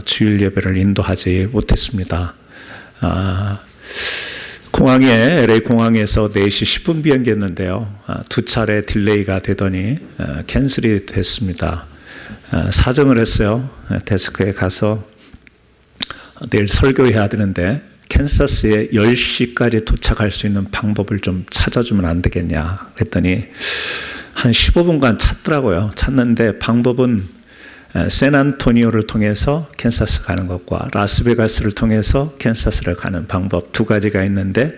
주일 예배를 인도하지 못했습니다. LA 공항에서 4시 10분 비행기였는데요. 두 차례 딜레이가 되더니 캔슬이 됐습니다. 사정을 했어요. 데스크에 가서 내일 설교해야 되는데 캔사스에 10시까지 도착할 수 있는 방법을 좀 찾아주면 안 되겠냐 그랬더니 한 15분간 찾더라고요. 찾는데 방법은 샌안토니오를 통해서 캔사스 가는 것과 라스베가스를 통해서 캔사스를 가는 방법 두 가지가 있는데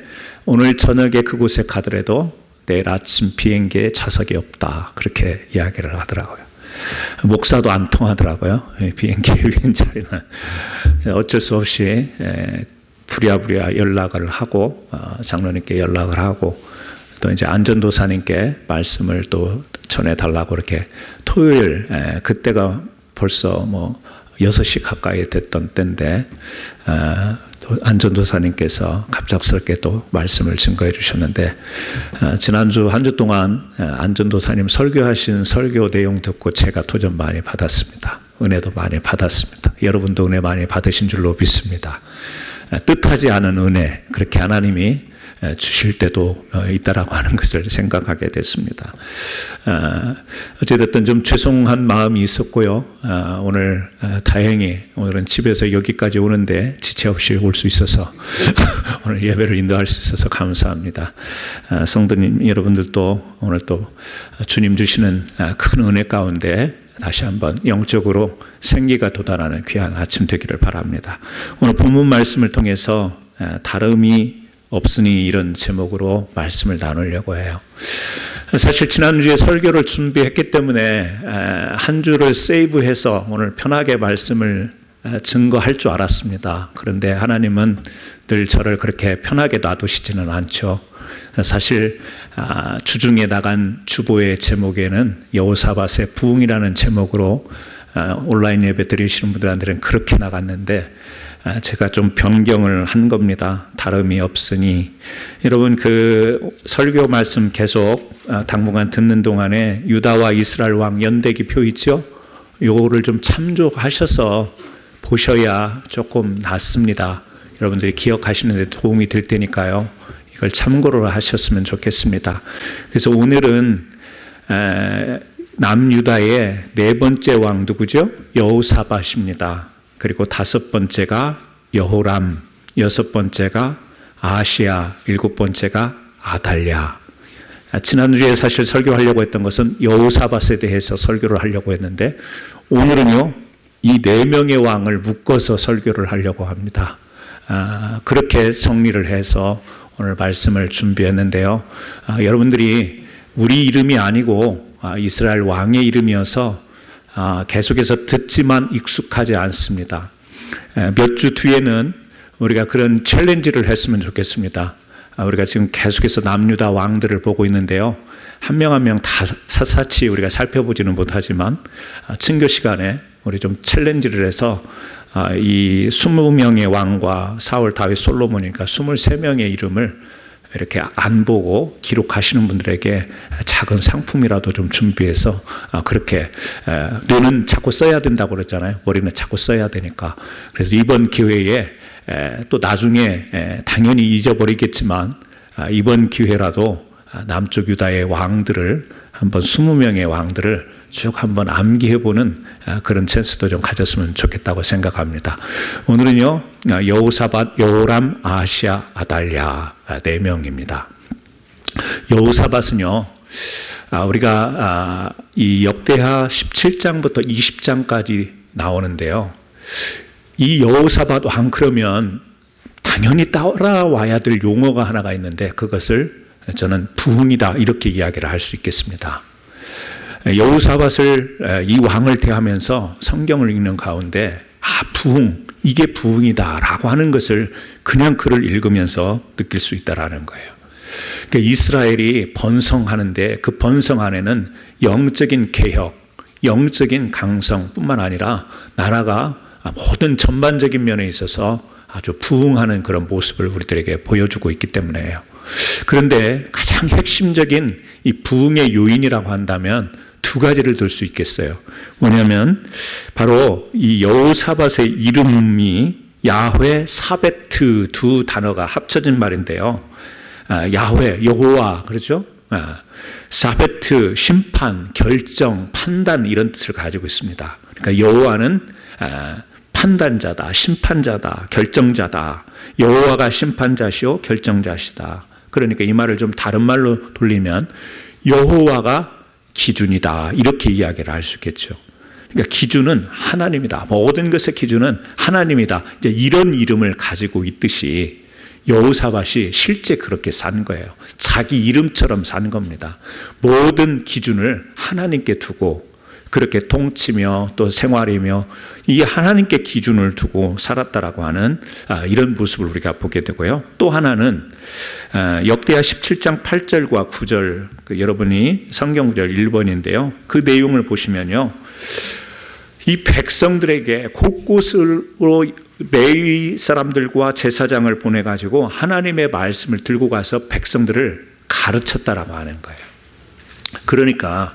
오늘 저녁에 그곳에 가더라도 내일 아침 비행기에 좌석이 없다 그렇게 이야기를 하더라고요. 목사도 안 통하더라고요. 비행기 위인 자리는. 어쩔 수 없이 부랴부랴 연락을 하고 장로님께 연락을 하고 또 이제 안전도사님께 말씀을 또 전해달라고 이렇게 토요일 그때가 벌써 6시 가까이 됐던 때인데 또 안전도사님께서 갑작스럽게 또 말씀을 증거해 주셨는데 지난주 한 주 동안 안전도사님 설교하신 설교 내용 듣고 제가 도전 많이 받았습니다. 은혜도 많이 받았습니다. 여러분도 은혜 많이 받으신 줄로 믿습니다. 뜻하지 않은 은혜 그렇게 하나님이 주실 때도 있다라고 하는 것을 생각하게 됐습니다. 어찌됐든 좀 죄송한 마음이 있었고요. 오늘 다행히 오늘은 집에서 여기까지 오는데 지체 없이 올 수 있어서 오늘 예배를 인도할 수 있어서 감사합니다. 성도님 여러분들도 오늘 또 주님 주시는 큰 은혜 가운데 다시 한번 영적으로 생기가 돋아나는 귀한 아침 되기를 바랍니다. 오늘 본문 말씀을 통해서 다름이 없으니 이런 제목으로 말씀을 나누려고 해요. 사실 지난주에 설교를 준비했기 때문에 한 주를 세이브해서 오늘 편하게 말씀을 증거할 줄 알았습니다. 그런데 하나님은 늘 저를 그렇게 편하게 놔두시지는 않죠. 사실 주중에 나간 주보의 제목에는 여호사밧의 부흥이라는 제목으로 온라인 예배 드리시는 분들한테는 그렇게 나갔는데 제가 좀 변경을 한 겁니다. 다름이 없으니. 여러분 그 설교 말씀 계속 당분간 듣는 동안에 유다와 이스라엘 왕 연대기표 있죠? 요거를 좀 참조하셔서 보셔야 조금 낫습니다. 여러분들이 기억하시는 데 도움이 될 테니까요. 이걸 참고를 하셨으면 좋겠습니다. 그래서 오늘은 남유다의 네 번째 왕 누구죠? 여호사밧입니다. 그리고 다섯 번째가 여호람, 여섯 번째가 아하시야, 일곱 번째가 아달랴. 지난주에 사실 설교하려고 했던 것은 여호사밧에 대해서 설교를 하려고 했는데 오늘은요 이 네 명의 왕을 묶어서 설교를 하려고 합니다. 그렇게 정리를 해서 오늘 말씀을 준비했는데요. 여러분들이 우리 이름이 아니고 이스라엘 왕의 이름이어서 계속해서 듣지만 익숙하지 않습니다. 몇 주 뒤에는 우리가 그런 챌린지를 했으면 좋겠습니다. 우리가 지금 계속해서 남유다 왕들을 보고 있는데요. 한 명 한 명 다 샅샅이 우리가 살펴보지는 못하지만 친교 시간에 우리 좀 챌린지를 해서 이 20명의 왕과 사울, 다윗, 솔로몬이니까 23명의 이름을 이렇게 안 보고 기록하시는 분들에게 작은 상품이라도 좀 준비해서 그렇게 뇌는 자꾸 써야 된다고 그랬잖아요. 머리는 자꾸 써야 되니까. 그래서 이번 기회에 또 나중에 당연히 잊어버리겠지만 이번 기회라도 남쪽 유다의 왕들을 한번 20명의 왕들을 쭉 한번 암기해보는 그런 찬스도 좀 가졌으면 좋겠다고 생각합니다. 오늘은요 여호사밧, 여호람, 아하시야, 아달랴 네 명입니다. 여호사밧은요 우리가 이 역대하 17장부터 20장까지 나오는데요. 이 여호사밧 왕 그러면 당연히 따라와야 될 용어가 하나가 있는데 그것을 저는 부흥이다 이렇게 이야기를 할 수 있겠습니다. 여호사밧을 이 왕을 대하면서 성경을 읽는 가운데 부흥, 이게 부흥이다라고 하는 것을 그냥 글을 읽으면서 느낄 수 있다라는 거예요. 그러니까 이스라엘이 번성하는데 그 번성 안에는 영적인 개혁, 영적인 강성뿐만 아니라 나라가 모든 전반적인 면에 있어서 아주 부흥하는 그런 모습을 우리들에게 보여주고 있기 때문에요. 그런데 가장 핵심적인 이 부흥의 요인이라고 한다면 두 두 가지를 들 수 있겠어요. 뭐냐면 바로 이 여호사밧의 이름이 야훼, 사베트 두 단어가 합쳐진 말인데요. 야훼, 여호와 그렇죠? 사베트, 심판, 결정, 판단 이런 뜻을 가지고 있습니다. 그러니까 여호와는 판단자다, 심판자다, 결정자다. 여호와가 심판자시오 결정자시다. 그러니까 이 말을 좀 다른 말로 돌리면 여호와가 기준이다 이렇게 이야기를 할 수 있겠죠. 그러니까 기준은 하나님이다. 모든 것의 기준은 하나님이다. 이제 이런 이름을 가지고 있듯이 여호사밧이 실제 그렇게 산 거예요. 자기 이름처럼 산 겁니다. 모든 기준을 하나님께 두고 그렇게 통치며 또 생활이며 이 하나님께 기준을 두고 살았다라고 하는 이런 모습을 우리가 보게 되고요. 또 하나는 역대하 17장 8절과 9절 여러분이 성경 구절 1번인데요. 그 내용을 보시면요. 이 백성들에게 곳곳으로 레위 사람들과 제사장을 보내가지고 하나님의 말씀을 들고 가서 백성들을 가르쳤다라고 하는 거예요. 그러니까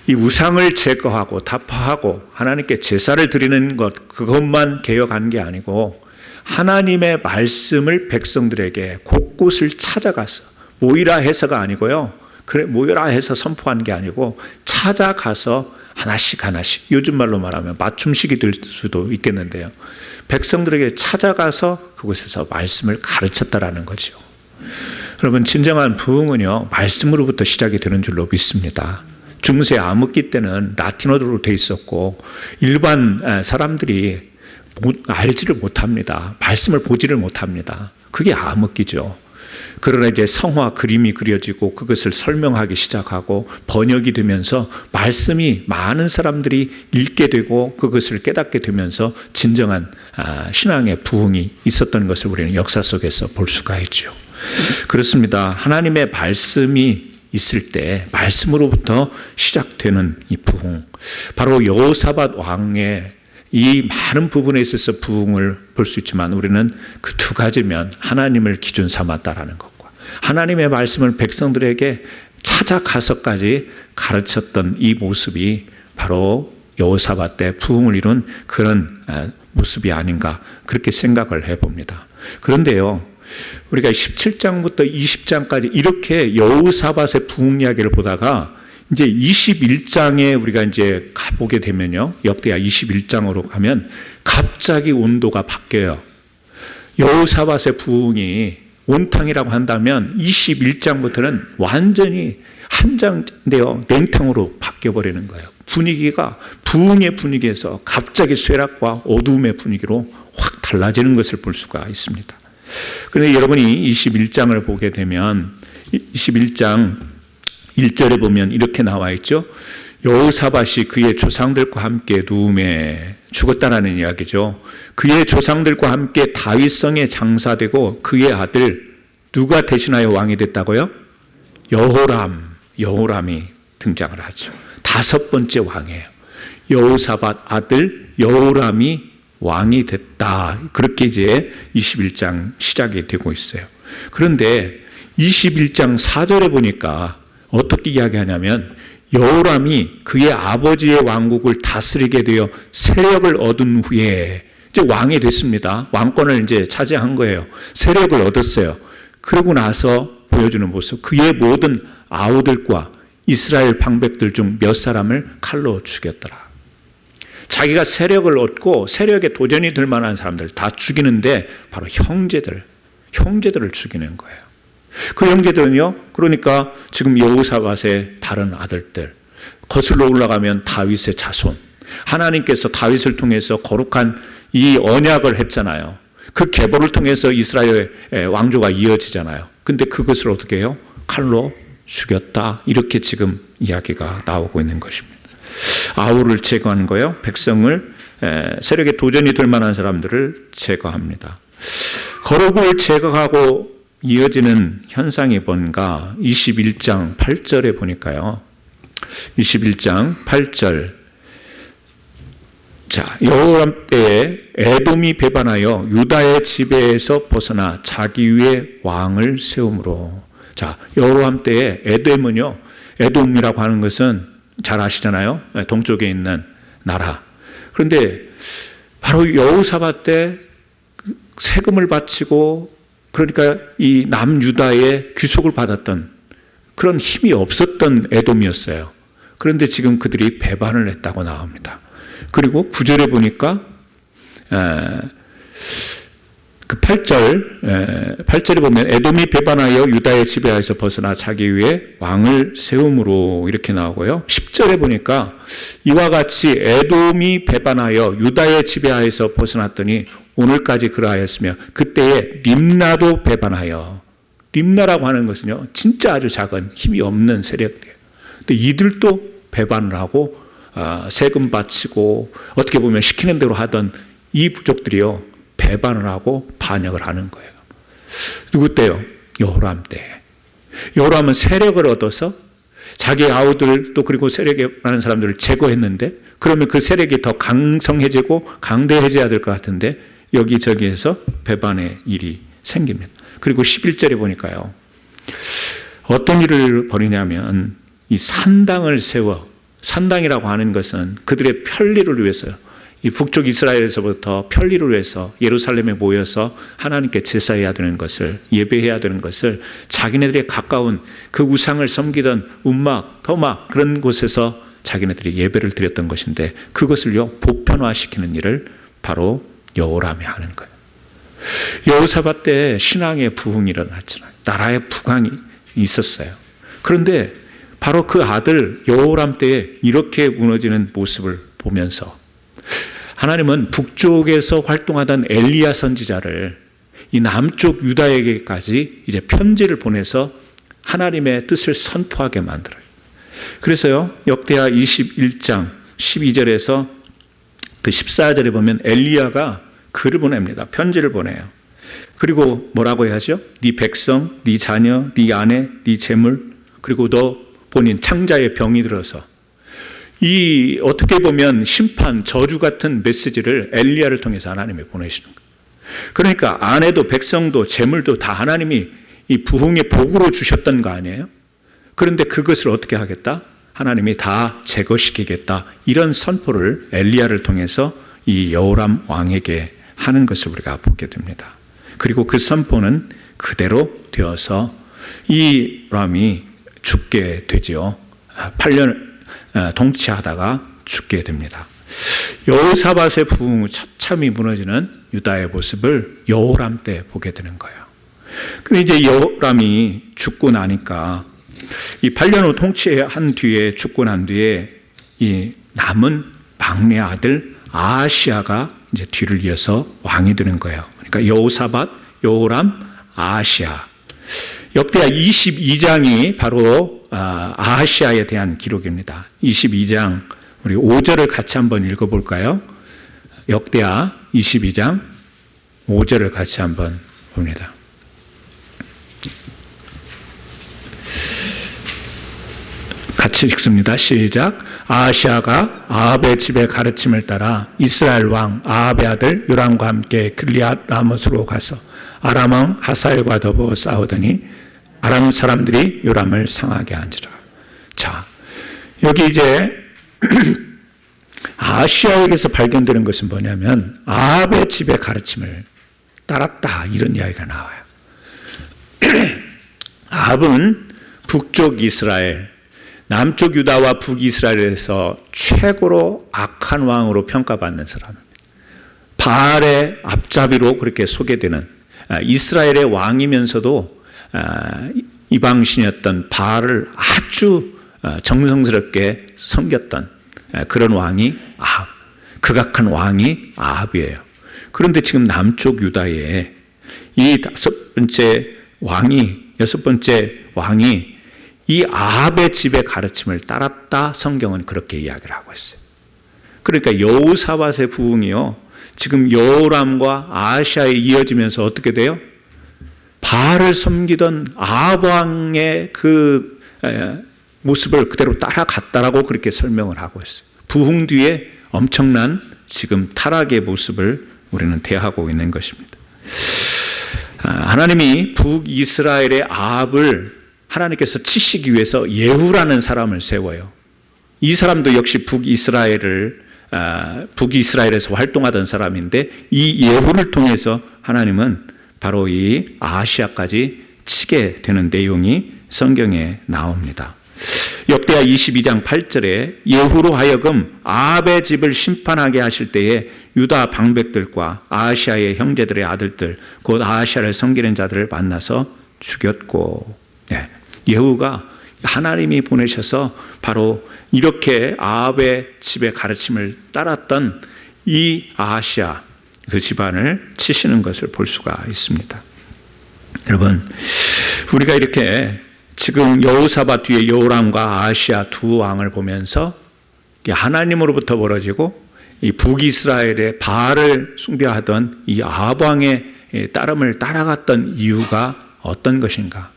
이 우상을 제거하고 타파하고 하나님께 제사를 드리는 것 그것만 개혁한 게 아니고 하나님의 말씀을 백성들에게 곳곳을 찾아가서 모이라 해서가 아니고요. 그래 모이라 해서 선포한 게 아니고 찾아가서 하나씩 요즘 말로 말하면 맞춤식이 될 수도 있겠는데요. 백성들에게 찾아가서 그곳에서 말씀을 가르쳤다라는 거죠. 여러분 진정한 부흥은요 말씀으로부터 시작이 되는 줄로 믿습니다. 중세 암흑기 때는 라틴어로 돼 있었고 일반 사람들이 알지를 못합니다. 말씀을 보지를 못합니다. 그게 암흑기죠. 그러나 이제 성화 그림이 그려지고 그것을 설명하기 시작하고 번역이 되면서 말씀이 많은 사람들이 읽게 되고 그것을 깨닫게 되면서 진정한 신앙의 부흥이 있었던 것을 우리는 역사 속에서 볼 수가 있죠. 그렇습니다. 하나님의 말씀이 있을 때 말씀으로부터 시작되는 이 부흥, 바로 여호사밧 왕의 이 많은 부분에 있어서 부흥을 볼 수 있지만 우리는 그 두 가지면 하나님을 기준 삼았다라는 것과 하나님의 말씀을 백성들에게 찾아가서까지 가르쳤던 이 모습이 바로 여호사밧 때 부흥을 이룬 그런 모습이 아닌가 그렇게 생각을 해봅니다. 그런데요. 우리가 17장부터 20장까지 이렇게 여호사밧의 부흥 이야기를 보다가 이제 21장에 우리가 이제 가보게 되면요. 역대하 21장으로 가면 갑자기 온도가 바뀌어요. 여호사밧의 부흥이 온탕이라고 한다면 21장부터는 완전히 한장되어 냉탕으로 바뀌어버리는 거예요. 분위기가 부흥의 분위기에서 갑자기 쇠락과 어두움의 분위기로 확 달라지는 것을 볼 수가 있습니다. 그런데 여러분이 21장을 보게 되면 21장 1절에 보면 이렇게 나와 있죠. 여호사밧이 그의 조상들과 함께 누움에 죽었다라는 이야기죠. 그의 조상들과 함께 다윗성에 장사되고 그의 아들 누가 대신하여 왕이 됐다고요? 여호람이 등장을 하죠. 다섯 번째 왕이에요. 여호사밧 아들 여호람이 왕이 됐다. 그렇게 이제 21장 시작이 되고 있어요. 그런데 21장 4절에 보니까 어떻게 이야기하냐면 여호람이 그의 아버지의 왕국을 다스리게 되어 세력을 얻은 후에 이제 왕이 됐습니다. 왕권을 이제 차지한 거예요. 세력을 얻었어요. 그러고 나서 보여주는 모습, 그의 모든 아우들과 이스라엘 방백들 중 몇 사람을 칼로 죽였더라. 자기가 세력을 얻고 세력에 도전이 될 만한 사람들 다 죽이는데 바로 형제들을 죽이는 거예요. 그 형제들은요, 그러니까 지금 여호사밧의 다른 아들들, 거슬러 올라가면 다윗의 자손, 하나님께서 다윗을 통해서 거룩한 이 언약을 했잖아요. 그 계보를 통해서 이스라엘의 왕조가 이어지잖아요. 근데 그것을 어떻게 해요? 칼로 죽였다. 이렇게 지금 이야기가 나오고 있는 것입니다. 아우를 제거하는 거예요. 백성을 세력에 도전이 될 만한 사람들을 제거합니다. 거룩을 제거하고 이어지는 현상이 뭔가 21장 8절에 보니까요. 21장 8절 자, 여호람 때에 에돔이 배반하여 유다의 지배에서 벗어나 자기 위에 왕을 세움으로. 자, 여호람 때에 에돔이라고 하는 것은 잘 아시잖아요. 동쪽에 있는 나라. 그런데 바로 여호사밧 때 세금을 바치고 그러니까 이 남유다의 귀속을 받았던 그런 힘이 없었던 에돔이었어요. 그런데 지금 그들이 배반을 했다고 나옵니다. 그리고 9절에 보니까 그 8절에 보면 에돔이 배반하여 유다의 지배하에서 벗어나 자기 위에 왕을 세움으로 이렇게 나오고요. 10절에 보니까 이와 같이 에돔이 배반하여 유다의 지배하에서 벗어났더니 오늘까지 그러하였으며 그때에 림나도 배반하여, 림나라고 하는 것은요 진짜 아주 작은 힘이 없는 세력이에요. 근데 이들도 배반을 하고 세금 바치고 어떻게 보면 시키는 대로 하던 이 부족들이요 배반을 하고 반역을 하는 거예요. 누구 때요? 여호람 때. 여호람은 세력을 얻어서 자기 아우들 또 그리고 세력에 많은 사람들을 제거했는데 그러면 그 세력이 더 강성해지고 강대해져야 될 것 같은데 여기저기에서 배반의 일이 생깁니다. 그리고 11절에 보니까요. 어떤 일을 벌이냐면 이 산당을 세워, 산당이라고 하는 것은 그들의 편리를 위해서요. 이 북쪽 이스라엘에서부터 편리를 위해서 예루살렘에 모여서 하나님께 제사해야 되는 것을, 예배해야 되는 것을 자기네들의 가까운 그 우상을 섬기던 움막, 더막 그런 곳에서 자기네들이 예배를 드렸던 것인데 그것을요 보편화시키는 일을 바로 여호람이 하는 거예요. 여호사밧 때 신앙의 부흥이 일어났잖아요. 나라의 부강이 있었어요. 그런데 바로 그 아들 여호람 때에 이렇게 무너지는 모습을 보면서 하나님은 북쪽에서 활동하던 엘리야 선지자를 이 남쪽 유다에게까지 이제 편지를 보내서 하나님의 뜻을 선포하게 만들어요. 그래서요 역대하 21장 12절에서 그 14절에 보면 엘리야가 글을 보냅니다. 편지를 보내요. 그리고 뭐라고 해야죠? 네 백성, 네 자녀, 네 아내, 네 재물 그리고 너 본인 창자의 병이 들어서 이 어떻게 보면 심판, 저주 같은 메시지를 엘리야를 통해서 하나님이 보내시는 거예요. 그러니까 아내도 백성도 재물도 다 하나님이 이 부흥의 복으로 주셨던 거 아니에요? 그런데 그것을 어떻게 하겠다? 하나님이 다 제거시키겠다. 이런 선포를 엘리야를 통해서 이 여호람 왕에게 하는 것을 우리가 보게 됩니다. 그리고 그 선포는 그대로 되어서 이 람이 죽게 되지요. 8년 통치하다가 죽게 됩니다. 여호사밧의 부흥 처참히 무너지는 유다의 모습을 여호람 때 보게 되는 거예요. 근데 이제 여호람이 죽고 나니까 이 8년 후 통치한 뒤에 죽고 난 뒤에 이 남은 막내 아들 아하시아가 이제 뒤를 이어서 왕이 되는 거예요. 그러니까 여호사밧, 여호람, 아하시아. 역대하 22장이 바로 아하시아에 대한 기록입니다. 22장 우리 5절을 같이 한번 읽어볼까요? 역대하 22장 5절을 같이 한번 봅니다. 같이 읽습니다. 시작. 아하시아가 아합의 집의 가르침을 따라 이스라엘 왕 아합의 아들 요람과 함께 길리앗 라못으로 가서 아람 왕 하사엘과 더불어 싸우더니 아람 사람들이 요람을 상하게 한지라. 자, 여기 이제 아하시아에게서 발견되는 것은 뭐냐면 아합의 집의 가르침을 따랐다 이런 이야기가 나와요. 아합은 북쪽 이스라엘, 남쪽 유다와 북이스라엘에서 최고로 악한 왕으로 평가받는 사람입니다. 바알의 앞잡이로 그렇게 소개되는 이스라엘의 왕이면서도 이방신이었던 바알을 아주 정성스럽게 섬겼던 그런 왕이 아합, 극악한 왕이 아합이에요. 그런데 지금 남쪽 유다에 이 여섯 번째 왕이 이 아합의 집의 가르침을 따랐다. 성경은 그렇게 이야기를 하고 있어요. 그러니까 여호사밧의 부흥이요 지금 여호람과 아하시아에 이어지면서 어떻게 돼요? 바알을 섬기던 아합 왕의 그 모습을 그대로 따라갔다라고 그렇게 설명을 하고 있어요. 부흥 뒤에 엄청난 지금 타락의 모습을 우리는 대하고 있는 것입니다. 하나님이 북이스라엘의 아합을 하나님께서 치시기 위해서 예후라는 사람을 세워요. 이 사람도 역시 북이스라엘에서 활동하던 사람인데 이 예후를 통해서 하나님은 바로 이 아하시아까지 치게 되는 내용이 성경에 나옵니다. 역대하 22장 8절에 예후로 하여금 아합의 집을 심판하게 하실 때에 유다 방백들과 아하시아의 형제들의 아들들 곧 아하시아를 섬기는 자들을 만나서 죽였고, 예후가 하나님이 보내셔서 바로 이렇게 아합의 집의 가르침을 따랐던 이 아하시아 그 집안을 치시는 것을 볼 수가 있습니다. 여러분, 우리가 이렇게 지금 여호사밧 뒤에 여호람과 아하시아 두 왕을 보면서 하나님으로부터 벌어지고 이 북이스라엘의 바알을 숭배하던 이 아합 왕의 따름을 따라갔던 이유가 어떤 것인가?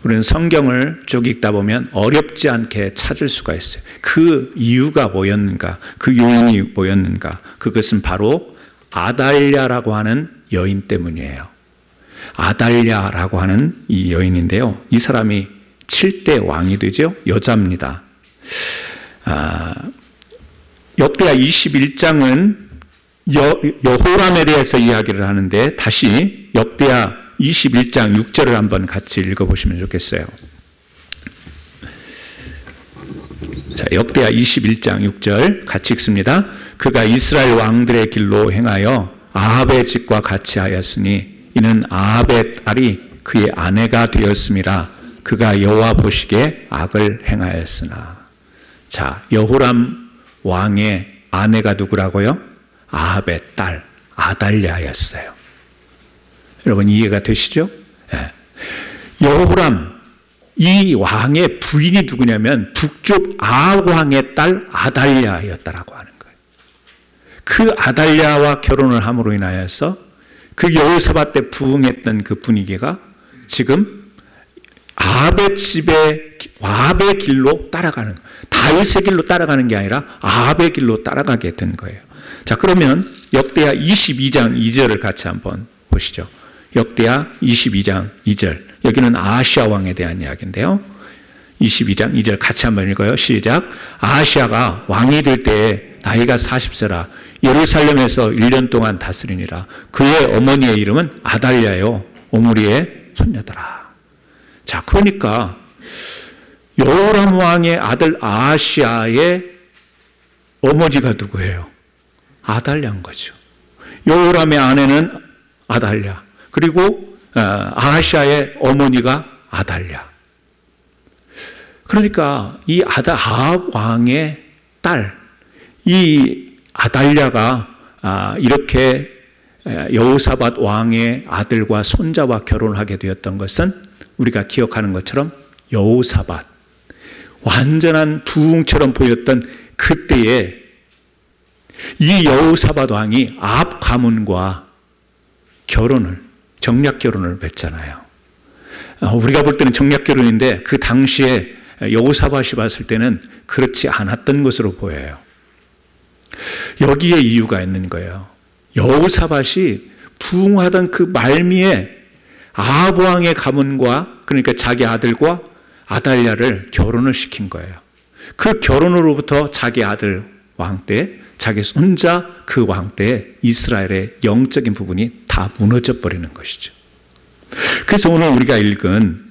우리는 성경을 쭉 읽다 보면 어렵지 않게 찾을 수가 있어요. 그 이유가 뭐였는가? 그 요인이 뭐였는가? 그것은 바로 아달랴라고 하는 여인 때문이에요. 아달랴라고 하는 이 여인인데요. 이 사람이 7대 왕이 되죠. 여자입니다. 역대하 21장은 여호람에 대해서 이야기를 하는데 다시 역대하 21장 6절을 한번 같이 읽어보시면 좋겠어요. 자, 역대하 21장 6절 같이 읽습니다. 그가 이스라엘 왕들의 길로 행하여 아합의 집과 같이 하였으니 이는 아합의 딸이 그의 아내가 되었음이라. 그가 여호와 보시기에 악을 행하였으나. 자, 여호람 왕의 아내가 누구라고요? 아합의 딸 아달랴였어요. 여러분 이해가 되시죠? 네. 여호람 이 왕의 부인이 누구냐면 북쪽 아합 왕의 딸 아달랴였다라고 하는 거예요. 그 아달랴와 결혼을 함으로 인하여서 그 여호사밧 때 부흥했던 그 분위기가 지금 아합의 길로 따라가는, 다윗의 길로 따라가는 게 아니라 아합의 길로 따라가게 된 거예요. 자, 그러면 역대하 22장 2절을 같이 한번 보시죠. 역대하 22장 2절. 여기는 아하시아 왕에 대한 이야기인데요. 22장 2절 같이 한번 읽어요. 시작. 아하시아가 왕이 될 때에 나이가 40세라 예루살렘에서 1년 동안 다스리니라. 그의 어머니의 이름은 아달랴요 오므리의 손녀더라. 자, 그러니까 여호람 왕의 아들 아하시아의 어머니가 누구예요? 아달랴인 거죠. 여호람의 아내는 아달랴. 그리고 아하시아의 어머니가 아달랴. 그러니까 이 아합 왕의 딸, 이 아달랴가 이렇게 여호사밧 왕의 아들과 손자와 결혼하게 되었던 것은 우리가 기억하는 것처럼 여호사밧, 완전한 부흥처럼 보였던 그때에 이 여호사밧 왕이 아합 가문과 정략 결혼을 맺잖아요. 우리가 볼 때는 정략 결혼인데 그 당시에 여호사밧이 봤을 때는 그렇지 않았던 것으로 보여요. 여기에 이유가 있는 거예요. 여호사밧이 부흥하던 그 말미에 아합 왕의 가문과, 그러니까 자기 아들과 아달랴를 결혼을 시킨 거예요. 그 결혼으로부터 자기 아들 왕 때, 자기 손자 그 왕 때 이스라엘의 영적인 부분이 다 무너져 버리는 것이죠. 그래서 오늘 우리가 읽은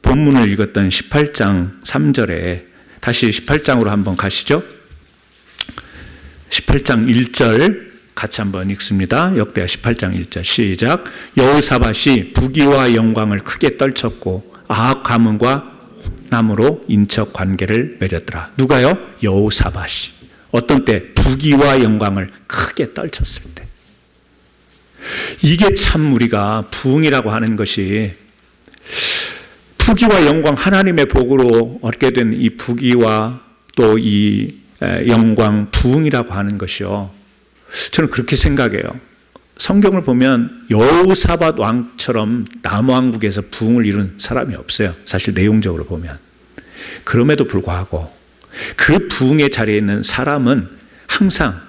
본문을 읽었던 18장 3절에 다시 18장으로 한번 가시죠. 18장 1절 같이 한번 읽습니다. 역대하 18장 1절 시작. 여호사밧이 부귀와 영광을 크게 떨쳤고 아합 가문과 남으로 인척 관계를 맺었더라. 누가요? 여호사밧이. 어떤 때? 부귀와 영광을 크게 떨쳤을 때. 이게 참 우리가 부흥이라고 하는 것이 부귀와 영광, 하나님의 복으로 얻게 된 이 부귀와 또 이 영광, 부흥이라고 하는 것이요. 저는 그렇게 생각해요. 성경을 보면 여호사밧 왕처럼 남왕국에서 부흥을 이룬 사람이 없어요. 사실 내용적으로 보면. 그럼에도 불구하고 그 부흥의 자리에 있는 사람은 항상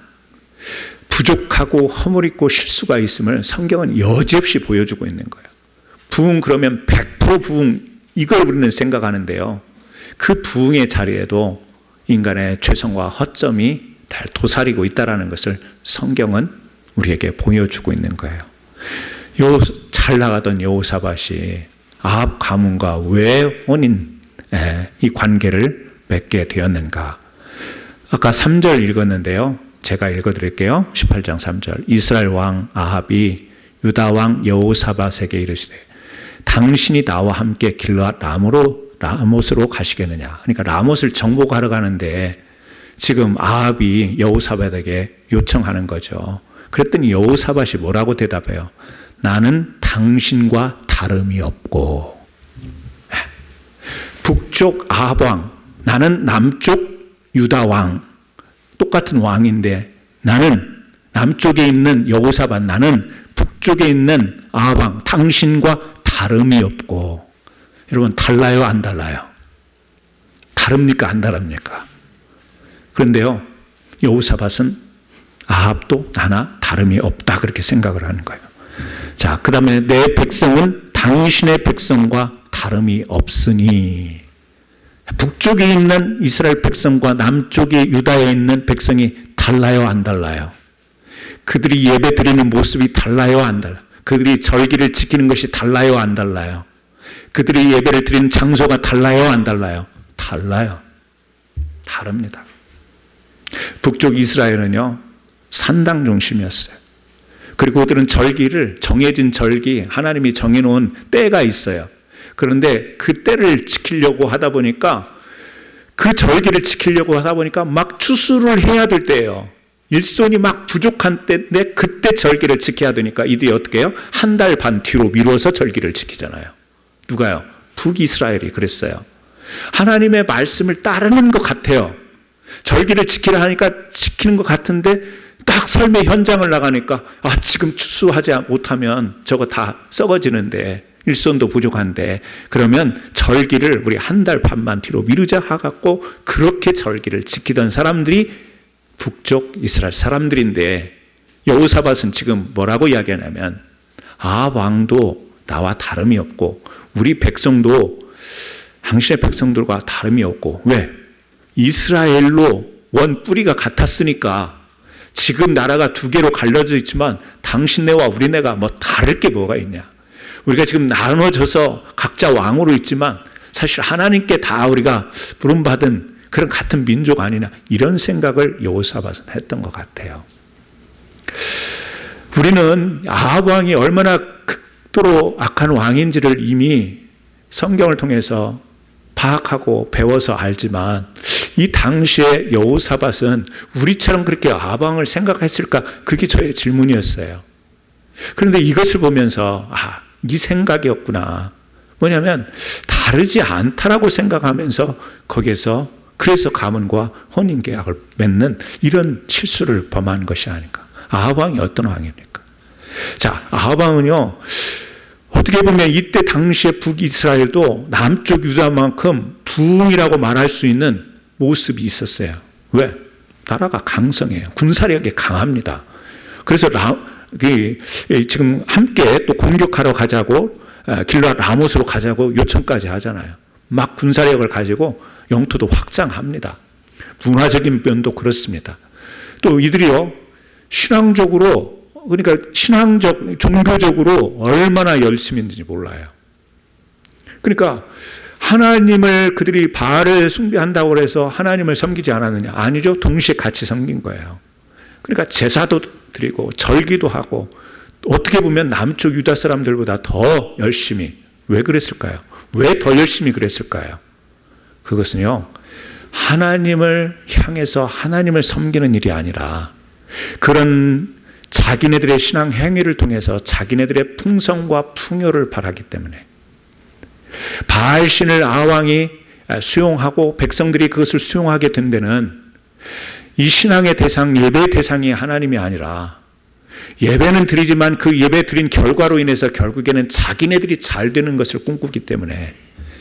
부족하고 허물있고 실수가 있음을 성경은 여지없이 보여주고 있는 거예요. 부흥 그러면 100% 부흥, 이걸 우리는 생각하는데요. 그 부흥의 자리에도 인간의 죄성과 허점이 도사리고 있다는 것을 성경은 우리에게 보여주고 있는 거예요. 잘 나가던 여호사밧이 아합 가문과 왜 이 관계를 맺게 되었는가? 아까 3절 읽었는데요. 제가 읽어드릴게요. 18장 3절. 이스라엘 왕 아합이 유다 왕 여호사밧에게 이르시되 당신이 나와 함께 길르앗 라못으로 가시겠느냐. 그러니까 라못을 정복하러 가는데 지금 아합이 여호사밧에게 요청하는 거죠. 그랬더니 여호사밧이 뭐라고 대답해요? 나는 당신과 다름이 없고. 북쪽 아합 왕, 나는 남쪽 유다 왕, 똑같은 왕인데 나는 남쪽에 있는 여호사밧, 나는 북쪽에 있는 아합 왕, 당신과 다름이 없고. 여러분, 달라요, 안 달라요? 다릅니까, 안 다릅니까? 그런데요, 여호사밧은 아합도 나나 다름이 없다, 그렇게 생각을 하는 거예요. 자, 그 다음에 내 백성은 당신의 백성과 다름이 없으니. 북쪽에 있는 이스라엘 백성과 남쪽에 유다에 있는 백성이 달라요, 안 달라요? 그들이 예배 드리는 모습이 달라요, 안 달라요? 그들이 절기를 지키는 것이 달라요, 안 달라요? 그들이 예배를 드리는 장소가 달라요, 안 달라요? 달라요. 다릅니다. 북쪽 이스라엘은요, 산당 중심이었어요. 그리고 그들은 절기를, 정해진 절기, 하나님이 정해놓은 때가 있어요. 그런데 그 때를 지키려고 하다 보니까, 그 절기를 지키려고 하다 보니까 막 추수를 해야 될 때예요. 일손이 막 부족한 때인데 그때 절기를 지켜야 되니까 이들이 어떻게 해요? 한 달 반 뒤로 미뤄서 절기를 지키잖아요. 누가요? 북이스라엘이 그랬어요. 하나님의 말씀을 따르는 것 같아요. 절기를 지키라 하니까 지키는 것 같은데 딱 삶의 현장을 나가니까 지금 추수하지 못하면 저거 다 썩어지는데 일손도 부족한데 그러면 절기를 우리 한 달 반만 뒤로 미루자 하갖고 그렇게 절기를 지키던 사람들이 북쪽 이스라엘 사람들인데 여호사밧은 지금 뭐라고 이야기하냐면 아합 왕도 나와 다름이 없고 우리 백성도 당신의 백성들과 다름이 없고 왜? 이스라엘로 원 뿌리가 같았으니까 지금 나라가 두 개로 갈려져 있지만 당신네와 우리네가 뭐 다를 게 뭐가 있냐. 우리가 지금 나눠져서 각자 왕으로 있지만 사실 하나님께 다 우리가 부름받은 그런 같은 민족 아니냐. 이런 생각을 여호사밧은 했던 것 같아요. 우리는 아합 왕이 얼마나 극도로 악한 왕인지를 이미 성경을 통해서 파악하고 배워서 알지만 이 당시에 여호사밧은 우리처럼 그렇게 아합 왕을 생각했을까? 그게 저의 질문이었어요. 그런데 이것을 보면서 이 생각이었구나. 뭐냐면 다르지 않다라고 생각하면서 거기에서 그래서 가문과 혼인계약을 맺는 이런 실수를 범한 것이 아닌가. 아합 왕이 어떤 왕입니까? 자, 아합 왕은요, 어떻게 보면 이때 당시에 북이스라엘도 남쪽 유다만큼 부흥이라고 말할 수 있는 모습이 있었어요. 왜? 나라가 강성해요. 군사력이 강합니다. 그래서 지금 함께 또 공격하러 가자고 길르앗 라못으로 가자고 요청까지 하잖아요. 막 군사력을 가지고 영토도 확장합니다. 문화적인 면도 그렇습니다. 또 이들이요, 신앙적으로, 그러니까 종교적으로 얼마나 열심히 있는지 몰라요. 그러니까 하나님을 그들이 바알을 숭배한다고 해서 하나님을 섬기지 않았느냐? 아니죠. 동시에 같이 섬긴 거예요. 그러니까 제사도 드리고 절기도 하고 어떻게 보면 남쪽 유다 사람들보다 더 열심히. 왜 그랬을까요? 왜 더 열심히 그랬을까요? 그것은요, 하나님을 향해서 하나님을 섬기는 일이 아니라 그런 자기네들의 신앙 행위를 통해서 자기네들의 풍성과 풍요를 바라기 때문에 바알신을 아왕이 수용하고 백성들이 그것을 수용하게 된 데는 이 신앙의 대상, 예배의 대상이 하나님이 아니라 예배는 드리지만 그 예배 드린 결과로 인해서 결국에는 자기네들이 잘 되는 것을 꿈꾸기 때문에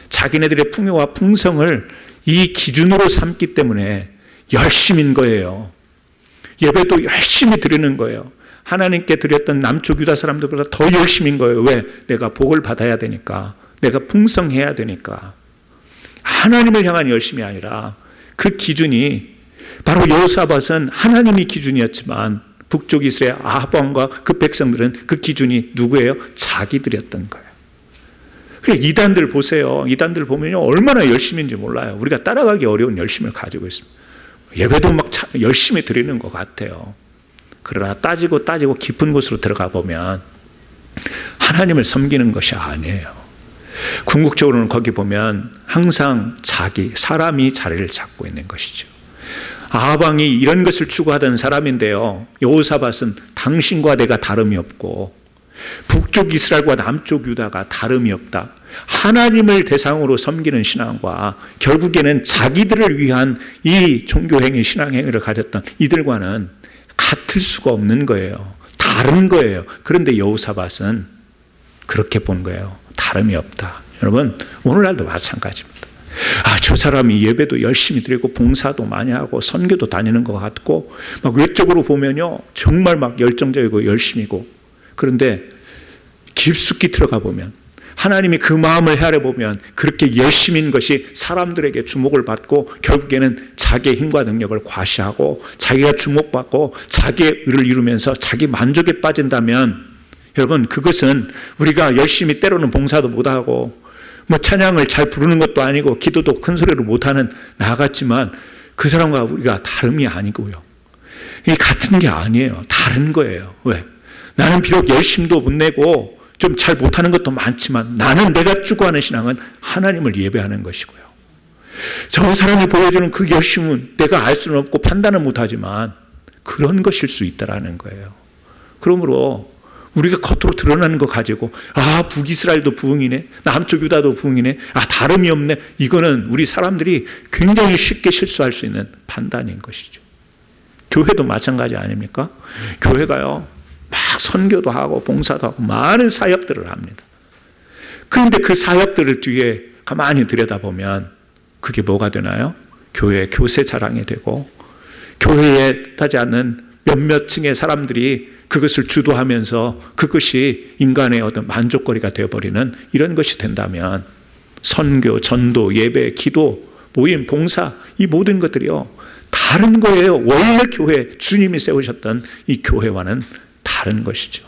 자기네들의 풍요와 풍성을 이 기준으로 삼기 때문에 열심인 거예요. 예배도 열심히 드리는 거예요. 하나님께 드렸던 남쪽 유다 사람들보다 더 열심인 거예요. 왜? 내가 복을 받아야 되니까. 내가 풍성해야 되니까. 하나님을 향한 열심이 아니라 그 기준이 바로 여호사밧은 하나님이 기준이었지만 북쪽 이스라엘 아합 왕과 그 백성들은 그 기준이 누구예요? 자기들이었던 거예요. 그래, 이단들 보세요. 이단들 보면요, 얼마나 열심인지 몰라요. 우리가 따라가기 어려운 열심을 가지고 있습니다. 예배도 막 열심히 드리는 것 같아요. 그러나 따지고 깊은 곳으로 들어가 보면 하나님을 섬기는 것이 아니에요. 궁극적으로는 거기 보면 항상 사람이 자리를 잡고 있는 것이죠. 아합 왕이 이런 것을 추구하던 사람인데요, 여호사밧은 당신과 내가 다름이 없고 북쪽 이스라엘과 남쪽 유다가 다름이 없다. 하나님을 대상으로 섬기는 신앙과 결국에는 자기들을 위한 이 종교행위, 신앙행위를 가졌던 이들과는 같을 수가 없는 거예요. 다른 거예요. 그런데 여호사밧은 그렇게 본 거예요. 다름이 없다. 여러분, 오늘날도 마찬가지입니다. 저 사람이 예배도 열심히 드리고 봉사도 많이 하고 선교도 다니는 것 같고 막 외적으로 보면요, 정말 막 열정적이고 열심이고, 그런데 깊숙이 들어가 보면 하나님이 그 마음을 헤아려 보면 그렇게 열심인 것이 사람들에게 주목을 받고 결국에는 자기의 힘과 능력을 과시하고 자기가 주목받고 자기의 의를 이루면서 자기 만족에 빠진다면, 여러분, 그것은 우리가 열심히 때로는 봉사도 못하고 뭐 찬양을 잘 부르는 것도 아니고 기도도 큰 소리로 못하는 나 같지만 그 사람과 우리가 다름이 아니고요. 이게 같은 게 아니에요. 다른 거예요. 왜? 나는 비록 열심도 못 내고 좀 잘 못하는 것도 많지만 나는 내가 추구하는 신앙은 하나님을 예배하는 것이고요. 저 사람이 보여주는 그 열심은 내가 알 수는 없고 판단은 못하지만 그런 것일 수 있다라는 거예요. 그러므로 우리가 겉으로 드러나는 거 가지고 북이스라엘도 부흥이네, 남쪽 유다도 부흥이네, 다름이 없네, 이거는 우리 사람들이 굉장히 쉽게 실수할 수 있는 판단인 것이죠. 교회도 마찬가지 아닙니까? 교회가요, 막 선교도 하고 봉사도 하고 많은 사역들을 합니다. 그런데 그 사역들을 뒤에 가만히 들여다보면 그게 뭐가 되나요? 교회의 교세 자랑이 되고 교회에 따지 않는 몇몇 층의 사람들이 그것을 주도하면서 그것이 인간의 어떤 만족거리가 되어버리는 이런 것이 된다면 선교, 전도, 예배, 기도, 모임, 봉사, 이 모든 것들이요, 다른 거예요. 원래 교회, 주님이 세우셨던 이 교회와는 다른 것이죠.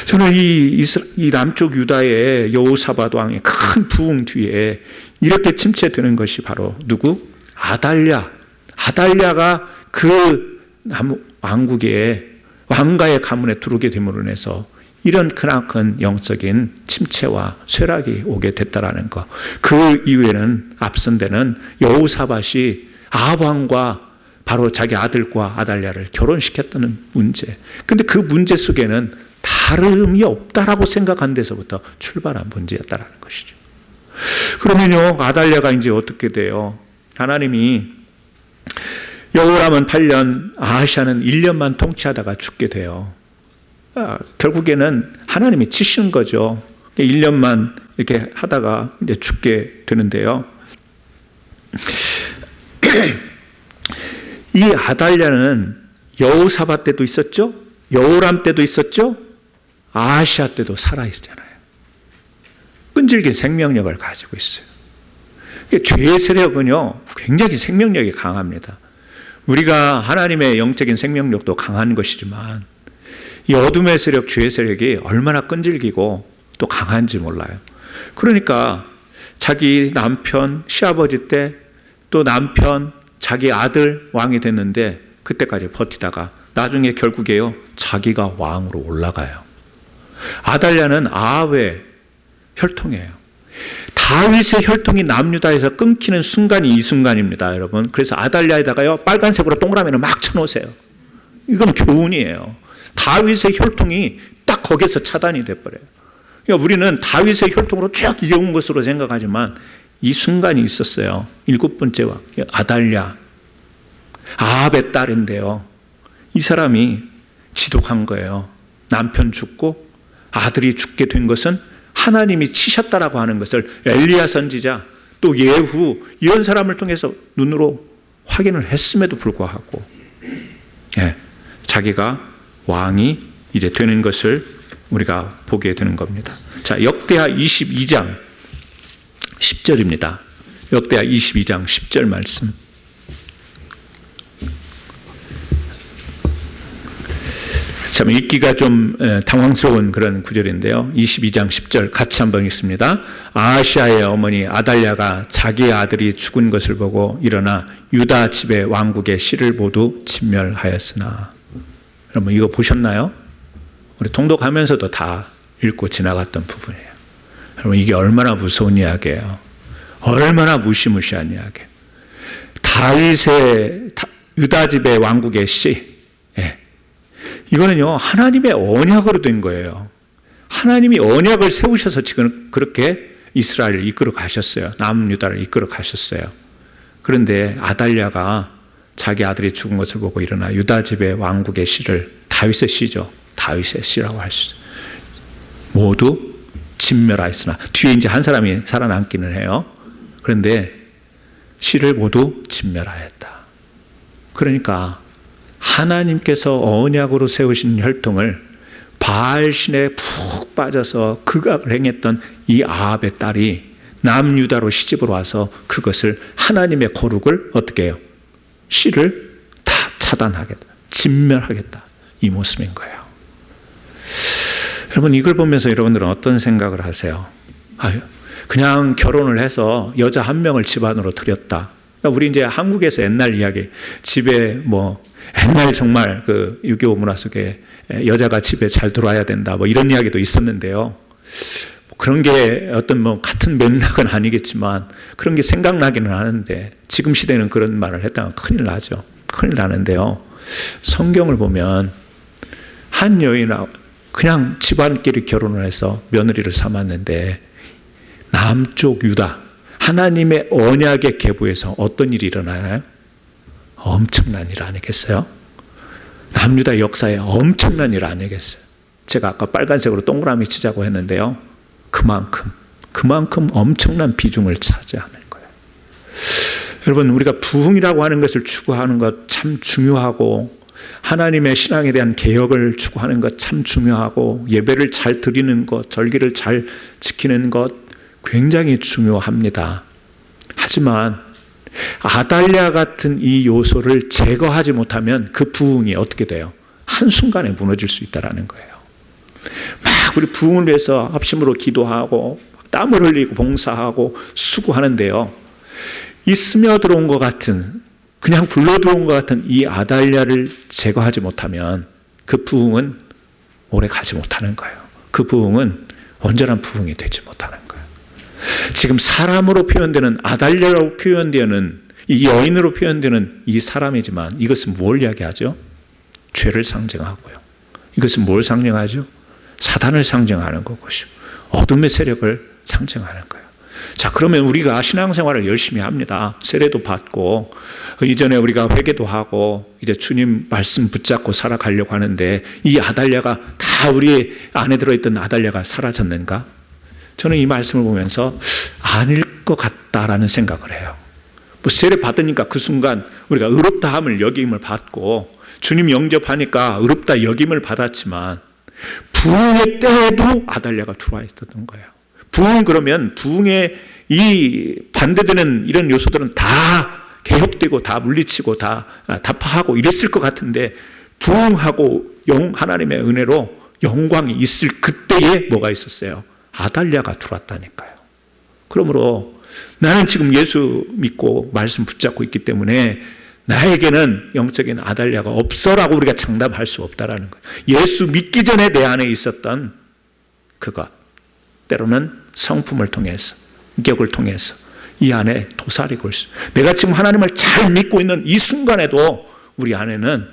저는 이 남쪽 유다의 여호사밧 왕의 큰 부흥 뒤에 이렇게 침체되는 것이 바로 누구? 아달랴가 그 왕국의 왕가의 가문에 들어오게 됨으로 인해서 이런 크나큰 영적인 침체와 쇠락이 오게 됐다라는 것. 그 이후에는 앞선 데는 여호사밧이 아합 왕과 바로 자기 아들과 아달랴를 결혼시켰다는 문제. 근데 그 문제 속에는 다름이 없다라고 생각한 데서부터 출발한 문제였다라는 것이죠. 그러면요, 아달랴가 이제 어떻게 돼요? 하나님이 여호람은 8년, 아하시아는 1년만 통치하다가 죽게 돼요. 결국에는 하나님이 치시는 거죠. 1년만 이렇게 하다가 이제 죽게 되는데요. 이 아달랴는 여호사밧 때도 있었죠, 여호람 때도 있었죠, 아하시아 때도 살아있잖아요. 끈질긴 생명력을 가지고 있어요. 죄의 세력은요, 굉장히 생명력이 강합니다. 우리가 하나님의 영적인 생명력도 강한 것이지만 이 어둠의 세력, 죄의 세력이 얼마나 끈질기고 또 강한지 몰라요. 그러니까 자기 남편, 시아버지 때 또 남편, 자기 아들 왕이 됐는데 그때까지 버티다가 나중에 결국에요, 자기가 왕으로 올라가요. 아달랴는 아합의 혈통이에요. 다윗의 혈통이 남유다에서 끊기는 순간이 이 순간입니다, 여러분. 그래서 아달랴에다가요, 빨간색으로 동그라미를 막 쳐놓으세요. 이건 교훈이에요. 다윗의 혈통이 딱 거기서 차단이 돼버려요. 그러니까 우리는 다윗의 혈통으로 쭉 이어온 것으로 생각하지만 이 순간이 있었어요. 7번째 왕 아달랴, 아합의 딸인데요, 이 사람이 지독한 거예요. 남편 죽고 아들이 죽게 된 것은 하나님이 치셨다라고 하는 것을 엘리야 선지자, 또 예후, 이런 사람을 통해서 눈으로 확인을 했음에도 불구하고 자기가 왕이 이제 되는 것을 우리가 보게 되는 겁니다. 자, 역대하 22장 10절입니다. 역대하 22장 10절 말씀. 참 읽기가 좀 당황스러운 그런 구절인데요. 22장 10절 같이 한번 읽습니다. 아하시아의 어머니 아달랴가 자기 아들이 죽은 것을 보고 일어나 유다 집의 왕국의 씨를 모두 진멸하였으나. 여러분 이거 보셨나요? 우리 통독하면서도 다 읽고 지나갔던 부분이에요. 여러분 이게 얼마나 무서운 이야기예요. 얼마나 무시무시한 이야기예요. 다윗의 유다 집의 왕국의 씨. 이거는요 하나님의 언약으로 된 거예요. 하나님이 언약을 세우셔서 지금 그렇게 이스라엘을 이끌어 가셨어요. 남유다를 이끌어 가셨어요. 그런데 아달랴가 자기 아들이 죽은 것을 보고 일어나 유다 집의 왕국의 씨를, 다윗의 씨죠, 다윗의 씨라고 할 수, 모두 진멸하였으나, 뒤에 이제 한 사람이 살아남기는 해요. 그런데 씨를 모두 진멸하였다. 그러니까 하나님께서 언약으로 세우신 혈통을 바알신에 푹 빠져서 극악을 행했던 이 아합의 딸이 남유다로 시집으로 와서 그것을 하나님의 거룩을 어떻게 해요? 씨를 다 차단하겠다, 진멸하겠다, 이 모습인 거예요. 여러분 이걸 보면서 여러분들은 어떤 생각을 하세요? 그냥 결혼을 해서 여자 한 명을 집안으로 들였다. 우리 이제 한국에서 옛날 이야기, 집에 뭐 옛날 정말 그 유교 문화 속에 여자가 집에 잘 들어와야 된다, 뭐 이런 이야기도 있었는데요. 그런 게 어떤 뭐 같은 맥락은 아니겠지만 그런 게 생각나기는 하는데, 지금 시대는 그런 말을 했다면 큰일 나죠. 큰일 나는데요. 성경을 보면 한 여인하고 그냥 집안끼리 결혼을 해서 며느리를 삼았는데, 남쪽 유다 하나님의 언약의 계보에서 어떤 일이 일어나나요? 엄청난 일 아니겠어요? 남유다 역사에 엄청난 일 아니겠어요? 제가 아까 빨간색으로 동그라미 치자고 했는데요. 그만큼 엄청난 비중을 차지하는 거예요. 여러분 우리가 부흥이라고 하는 것을 추구하는 것 참 중요하고, 하나님의 신앙에 대한 개혁을 추구하는 것 참 중요하고, 예배를 잘 드리는 것, 절기를 잘 지키는 것 굉장히 중요합니다. 하지만 아달랴 같은 이 요소를 제거하지 못하면 그 부흥이 어떻게 돼요? 한순간에 무너질 수 있다는 거예요. 막 우리 부흥을 위해서 합심으로 기도하고 땀을 흘리고 봉사하고 수고하는데요, 이 스며들어온 것 같은, 그냥 불러들어온 것 같은 이 아달랴를 제거하지 못하면 그 부흥은 오래 가지 못하는 거예요. 그 부흥은 온전한 부흥이 되지 못하는 거예요. 지금 사람으로 표현되는, 아달랴라고 표현되는, 이 여인으로 표현되는 이 사람이지만 이것은 뭘 이야기하죠? 죄를 상징하고요. 이것은 뭘 상징하죠? 사단을 상징하는 것이고 어둠의 세력을 상징하는 거예요. 자, 그러면 우리가 신앙생활을 열심히 합니다. 세례도 받고 이전에 우리가 회개도 하고 이제 주님 말씀 붙잡고 살아가려고 하는데, 이 아달랴가 다 우리 안에 들어있던 아달랴가 사라졌는가? 저는 이 말씀을 보면서 아닐 것 같다라는 생각을 해요. 뭐 세례 받으니까 그 순간 우리가 의롭다함을 여김을 받고 주님 영접하니까 의롭다 여김을 받았지만, 부흥의 때에도 아달랴가 들어와 있었던 거예요. 부흥, 그러면 부흥의 이 반대되는 이런 요소들은 다 개혁되고 다 물리치고 다 타파하고 이랬을 것 같은데, 부흥하고 하나님의 은혜로 영광이 있을 그때에 뭐가 있었어요? 아달랴가 들어왔다니까요. 그러므로 나는 지금 예수 믿고 말씀 붙잡고 있기 때문에 나에게는 영적인 아달랴가 없어라고 우리가 장담할 수 없다라는 거예요. 예수 믿기 전에 내 안에 있었던 그것, 때로는 성품을 통해서, 인격을 통해서 이 안에 도사리고 있어요. 내가 지금 하나님을 잘 믿고 있는 이 순간에도 우리 안에는